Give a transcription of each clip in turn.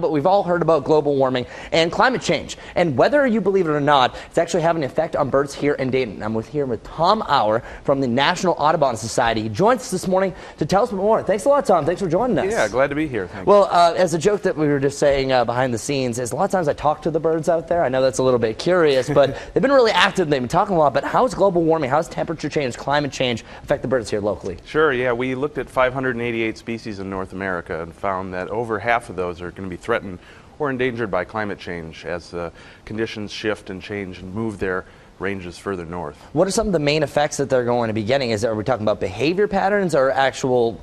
But we've all heard about global warming and climate change. And whether you believe it or not, it's actually having an effect on birds here in Dayton. I'm here with Tom Auer from the National Audubon Society. He joins us this morning to tell us more. Thanks a lot, Tom. Thanks for joining us. Yeah, glad to be here. Thanks. Well, as a joke that we were just saying behind the scenes, is a lot of times I talk to the birds out there. I know that's a little bit curious, but they've been really active. They've been talking a lot. But how is global warming, how does temperature change, climate change affect the birds here locally? Sure, yeah. We looked at 588 species in North America and found that over half of those are going to be threatened or endangered by climate change as the conditions shift and change and move their ranges further north. What are some of the main effects that they're going to be getting? Are we talking about behavior patterns or actual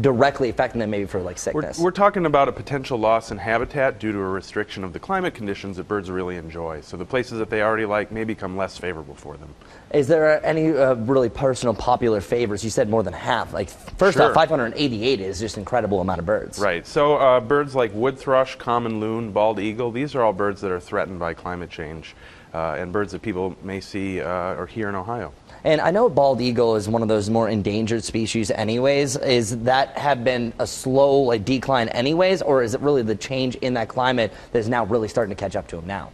directly affecting them maybe for like sickness? We're talking about a potential loss in habitat due to a restriction of the climate conditions that birds really enjoy. So the places that they already like may become less favorable for them. Is there any really personal popular favorites? You said more than half. Like first Sure. off, 588 is just an incredible amount of birds. Right. So birds like wood thrush, common loon, bald eagle, these are all birds that are threatened by climate change and birds that people may see or hear in Ohio. And I know bald eagle is one of those more endangered species anyways. Is that have been a slow decline anyways, or is it really the change in that climate that is now really starting to catch up to them now?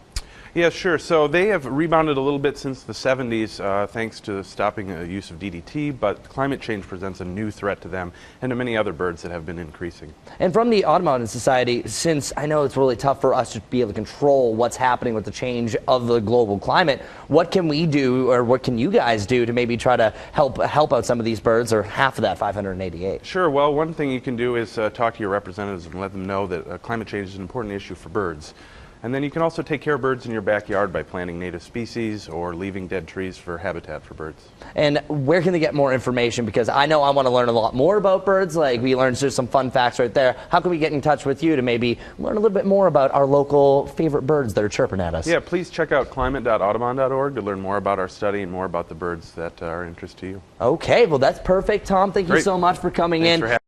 Yeah, sure. So they have rebounded a little bit since the 70s thanks to stopping the use of DDT, but climate change presents a new threat to them and to many other birds that have been increasing. And from the Audubon Society, since I know it's really tough for us to be able to control what's happening with the change of the global climate, what can we do, or what can you guys do to maybe try to help out some of these birds, or half of that 588? Sure. Well, one thing you can do is talk to your representatives and let them know that climate change is an important issue for birds. And then you can also take care of birds in your backyard by planting native species or leaving dead trees for habitat for birds. And where can they get more information? Because I know I want to learn a lot more about birds. Like we learned just some fun facts right there. How can we get in touch with you to maybe learn a little bit more about our local favorite birds that are chirping at us? Yeah, please check out climate.audubon.org to learn more about our study and more about the birds that are of interest to you. Okay, well that's perfect, Tom. Thank you so much for coming in.